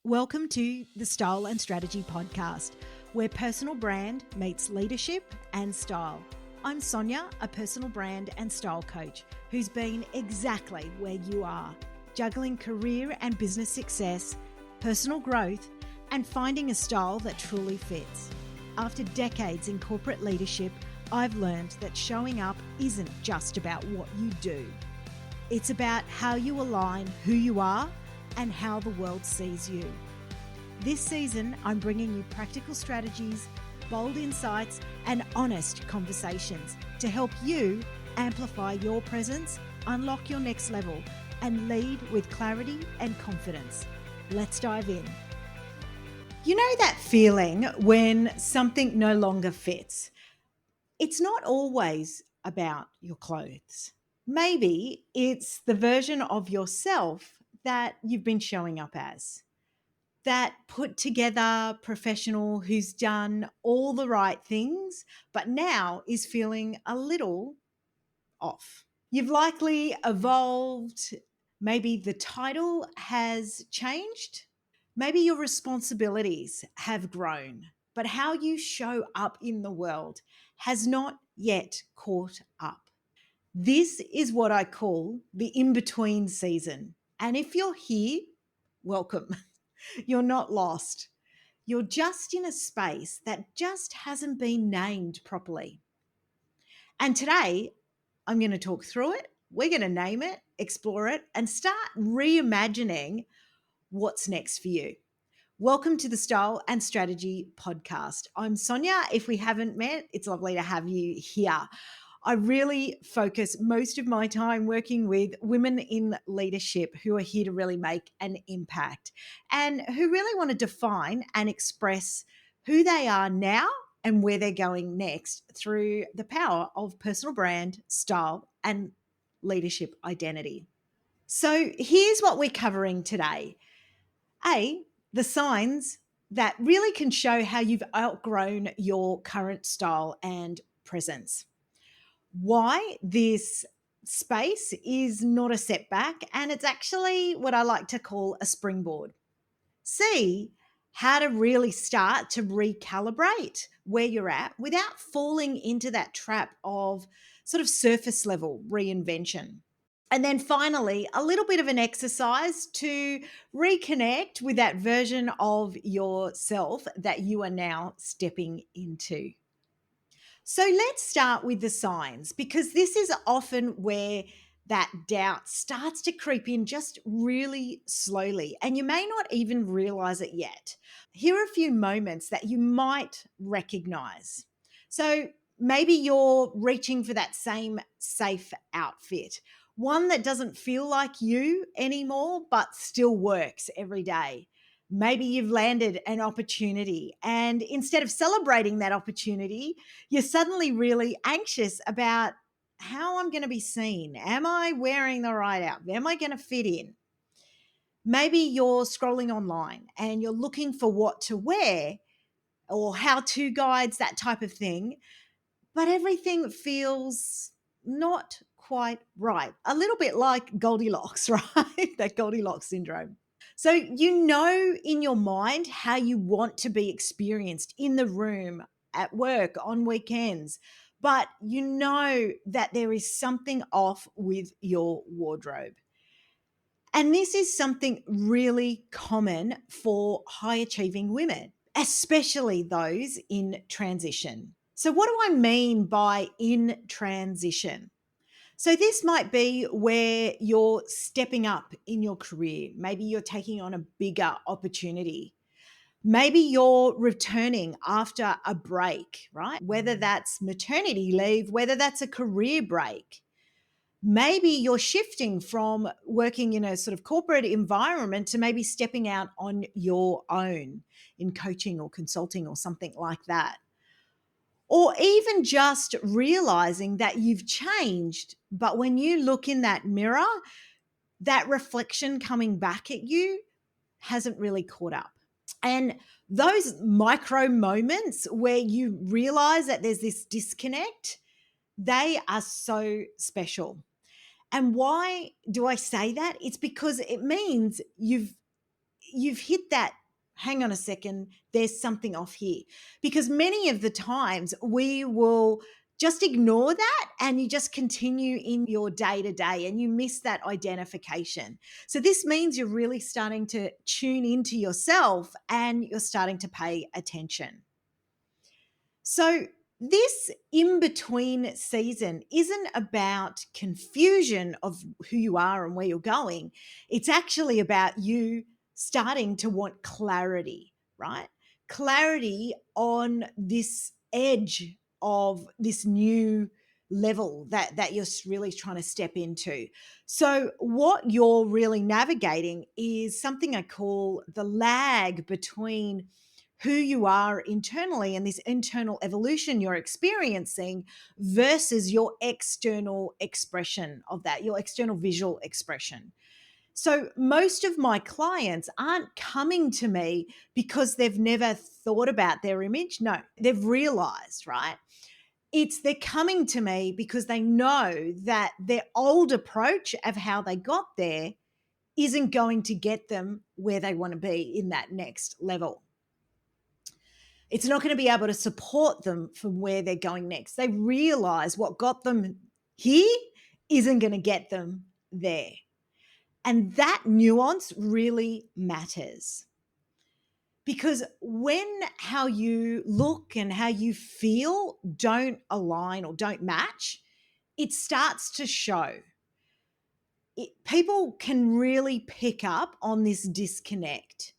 Welcome to the Style and Strategy Podcast, where personal brand meets leadership and style. I'm Sonya, a personal brand and style coach who's been exactly where you are, juggling career and business success, personal growth, and finding a style that truly fits. After decades in corporate leadership, I've learned that showing up isn't just about what you do. It's about how you align who you are and how the world sees you. This season, I'm bringing you practical strategies, bold insights, and honest conversations to help you amplify your presence, unlock your next level, and lead with clarity and confidence. Let's dive in. You know that feeling when something no longer fits? It's not always about your clothes. Maybe it's the version of yourself that you've been showing up as. That put together professional who's done all the right things, but now is feeling a little off. You've likely evolved. Maybe the title has changed. Maybe your responsibilities have grown, but how you show up in the world has not yet caught up. This is what I call the in-between season. And if you're here, welcome. You're not lost. You're just in a space that just hasn't been named properly. And today, I'm going to talk through it. We're going to name it, explore it, and start reimagining what's next for you. Welcome to the Style and Strategy Podcast. I'm Sonya. If we haven't met, it's lovely to have you here. I really focus most of my time working with women in leadership who are here to really make an impact and who really want to define and express who they are now and where they're going next through the power of personal brand, style, and leadership identity. So here's what we're covering today. The signs that really can show how you've outgrown your current style and presence. Why this space is not a setback, and it's actually what I like to call a springboard. See how to really start to recalibrate where you're at without falling into that trap of sort of surface level reinvention. And then finally, a little bit of an exercise to reconnect with that version of yourself that you are now stepping into. So let's start with the signs, because this is often where that doubt starts to creep in just really slowly, and you may not even realize it yet. Here are a few moments that you might recognize. So maybe you're reaching for that same safe outfit, one that doesn't feel like you anymore, but still works every day. Maybe you've landed an opportunity, and instead of celebrating that opportunity, you're suddenly really anxious about how I'm going to be seen. Am I wearing the right outfit? Am I going to fit in? Maybe you're scrolling online and you're looking for what to wear or how-to guides, that type of thing, but everything feels not quite right. A little bit like Goldilocks, right? That Goldilocks syndrome. So you know in your mind how you want to be experienced in the room, at work, on weekends, but you know that there is something off with your wardrobe. And this is something really common for high achieving women, especially those in transition. So what do I mean by in transition? So this might be where you're stepping up in your career. Maybe you're taking on a bigger opportunity. Maybe you're returning after a break, right? Whether that's maternity leave, whether that's a career break. Maybe you're shifting from working in a sort of corporate environment to maybe stepping out on your own in coaching or consulting or something like that. Or even just realizing that you've changed, but when you look in that mirror, that reflection coming back at you hasn't really caught up. And those micro moments where you realize that there's this disconnect, they are so special. And why do I say that? It's because it means you've hit that, hang on a second, there's something off here. Because many of the times we will just ignore that and you just continue in your day to day and you miss that identification. So this means you're really starting to tune into yourself and you're starting to pay attention. So, this in between season isn't about confusion of who you are and where you're going. It's actually about you starting to want clarity, right? Clarity on this edge of this new level that you're really trying to step into. So, what you're really navigating is something I call the lag between who you are internally and this internal evolution you're experiencing versus your external expression of that, your external visual expression. So, most of my clients aren't coming to me because they've never thought about their image. No, they've realized, right? It's they're coming to me because they know that their old approach of how they got there isn't going to get them where they want to be in that next level. It's not going to be able to support them from where they're going next. They realize what got them here isn't going to get them there. And that nuance really matters because when how you look and how you feel don't align or don't match, it starts to show. People can really pick up on this disconnect.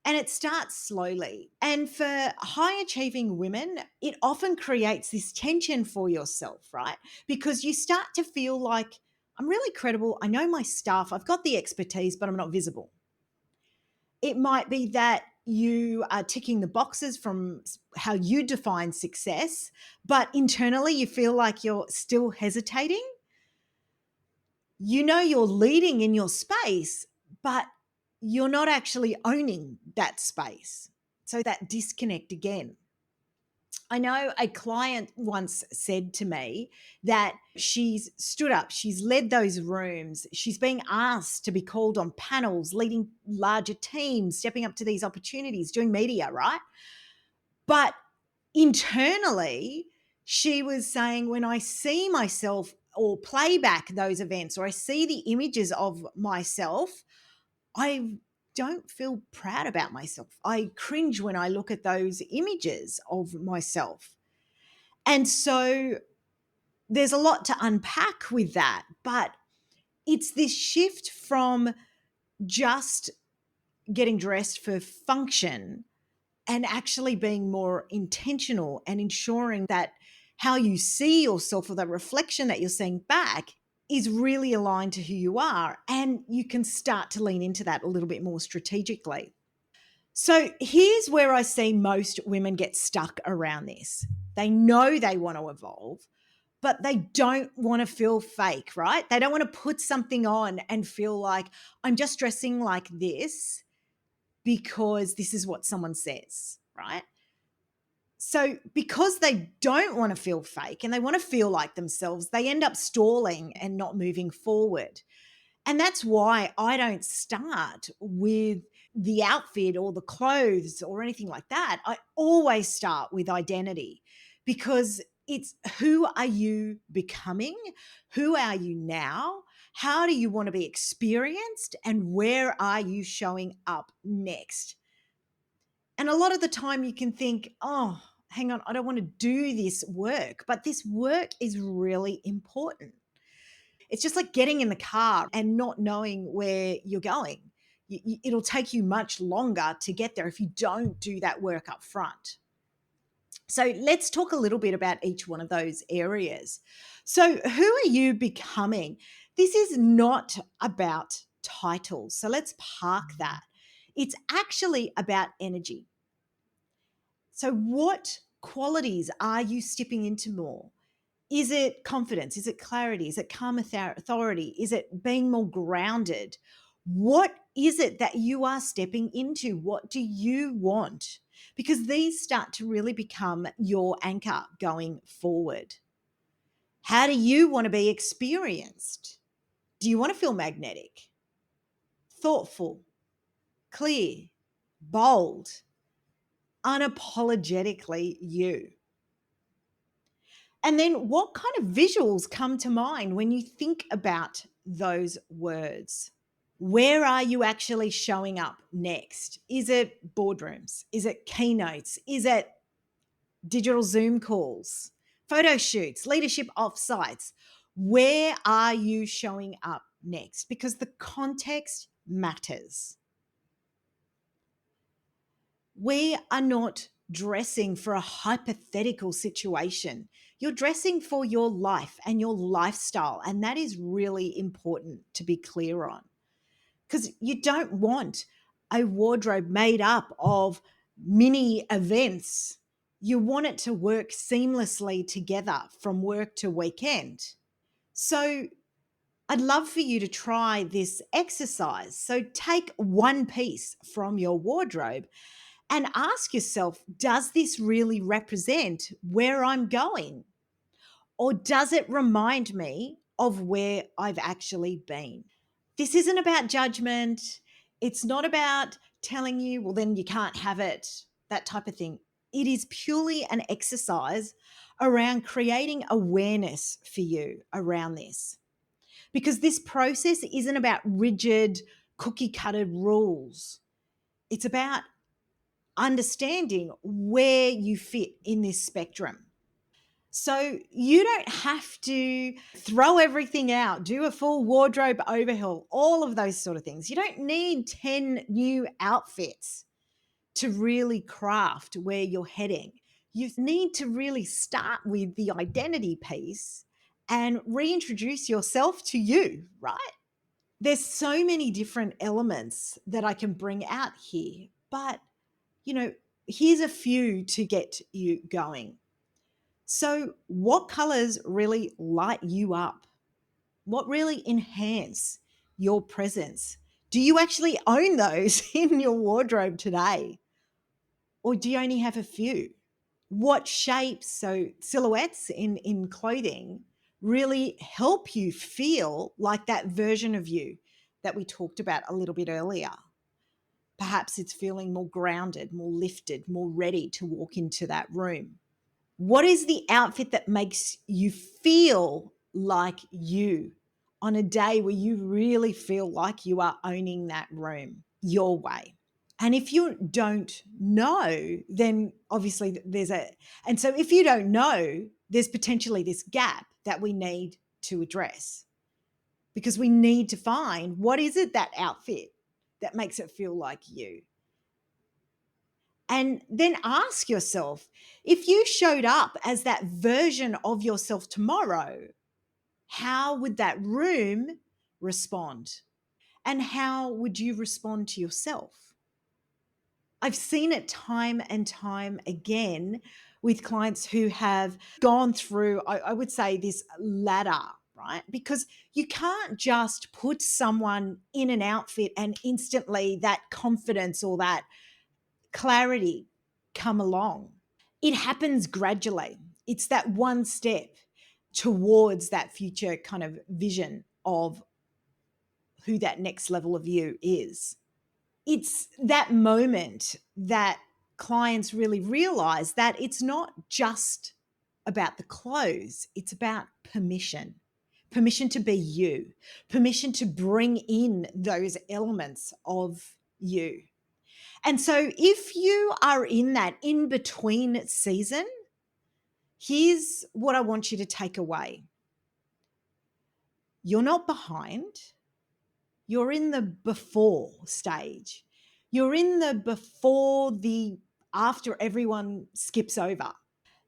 And it starts slowly. And for high achieving women, it often creates this tension for yourself, right? Because you start to feel like, I'm really credible. I know my stuff. I've got the expertise, but I'm not visible. It might be that you are ticking the boxes from how you define success, but internally you feel like you're still hesitating. You know you're leading in your space, but you're not actually owning that space. So that disconnect again. I know a client once said to me that she's stood up, she's led those rooms, she's being asked to be called on panels, leading larger teams, stepping up to these opportunities, doing media, right? But internally, she was saying, when I see myself or play back those events or I see the images of myself, I don't feel proud about myself. I cringe when I look at those images of myself. And so there's a lot to unpack with that, but it's this shift from just getting dressed for function and actually being more intentional and ensuring that how you see yourself or the reflection that you're seeing back is really aligned to who you are. And you can start to lean into that a little bit more strategically. So here's where I see most women get stuck around this. They know they want to evolve, but they don't want to feel fake, right? They don't want to put something on and feel like I'm just dressing like this because this is what someone says, right? So because they don't want to feel fake and they want to feel like themselves, they end up stalling and not moving forward. And that's why I don't start with the outfit or the clothes or anything like that. I always start with identity because it's who are you becoming? Who are you now? How do you want to be experienced? And where are you showing up next? And a lot of the time you can think, oh, hang on, I don't want to do this work, but this work is really important. It's just like getting in the car and not knowing where you're going. It'll take you much longer to get there if you don't do that work up front. So let's talk a little bit about each one of those areas. So, who are you becoming? This is not about titles. So, let's park that. It's actually about energy. So, what qualities are you stepping into more? Is it confidence? Is it clarity? Is it calm authority? Is it being more grounded? What is it that you are stepping into? What do you want? Because these start to really become your anchor going forward. How do you want to be experienced? Do you want to feel magnetic, thoughtful, clear, bold, unapologetically you. And then what kind of visuals come to mind when you think about those words? Where are you actually showing up next? Is it boardrooms? Is it keynotes? Is it digital Zoom calls, photo shoots, leadership offsites? Where are you showing up next? Because the context matters. We are not dressing for a hypothetical situation. You're dressing for your life and your lifestyle. And that is really important to be clear on, because you don't want a wardrobe made up of mini events. You want it to work seamlessly together from work to weekend. So I'd love for you to try this exercise. So take one piece from your wardrobe and ask yourself, does this really represent where I'm going? Or does it remind me of where I've actually been? This isn't about judgment. It's not about telling you, well, then you can't have it, that type of thing. It is purely an exercise around creating awareness for you around this. Because this process isn't about rigid, cookie cutter rules. It's about understanding where you fit in this spectrum. So you don't have to throw everything out, do a full wardrobe overhaul, all of those sort of things. You don't need 10 new outfits to really craft where you're heading. You need to really start with the identity piece and reintroduce yourself to you, right? There's so many different elements that I can bring out here, but here's a few to get you going. So, what colors really light you up? What really enhance your presence? Do you actually own those in your wardrobe today? Or do you only have a few? What shapes, so silhouettes in clothing, really help you feel like that version of you that we talked about a little bit earlier? Perhaps it's feeling more grounded, more lifted, more ready to walk into that room. What is the outfit that makes you feel like you on a day where you really feel like you are owning that room your way? And if you don't know, then obviously and so if you don't know, there's potentially this gap that we need to address, because we need to find what is it, that outfit that makes it feel like you. And then ask yourself, if you showed up as that version of yourself tomorrow, how would that room respond? And how would you respond to yourself? I've seen it time and time again with clients who have gone through, I would say, this ladder, right? Because you can't just put someone in an outfit and instantly that confidence or that clarity come along. It happens gradually. It's that one step towards that future kind of vision of who that next level of you is. It's that moment that clients really realize that it's not just about the clothes, it's about permission. Permission to be you, permission to bring in those elements of you. And so if you are in that in between season, here's what I want you to take away. You're not behind. You're in the before stage. You're in the before the after everyone skips over.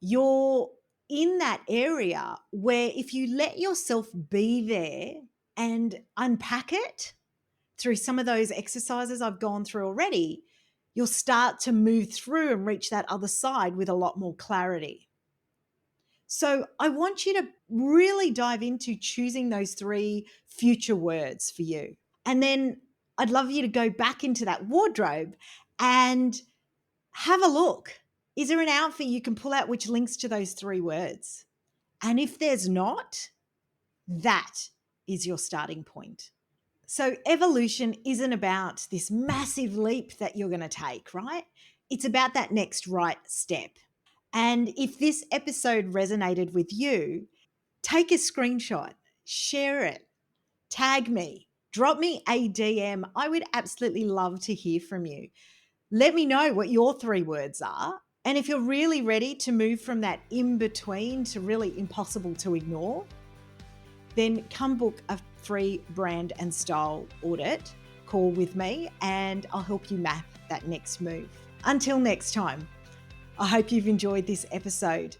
You're in that area where if you let yourself be there and unpack it through some of those exercises I've gone through already, you'll start to move through and reach that other side with a lot more clarity. So I want you to really dive into choosing those 3 future words for you. And then I'd love you to go back into that wardrobe and have a look. Is there an outfit you can pull out which links to those 3 words? And if there's not, that is your starting point. So, evolution isn't about this massive leap that you're going to take, right? It's about that next right step. And if this episode resonated with you, take a screenshot, share it, tag me, drop me a DM. I would absolutely love to hear from you. Let me know what your 3 words are. And if you're really ready to move from that in between to really impossible to ignore, then come book a free brand and style audit call with me, and I'll help you map that next move. Until next time, I hope you've enjoyed this episode.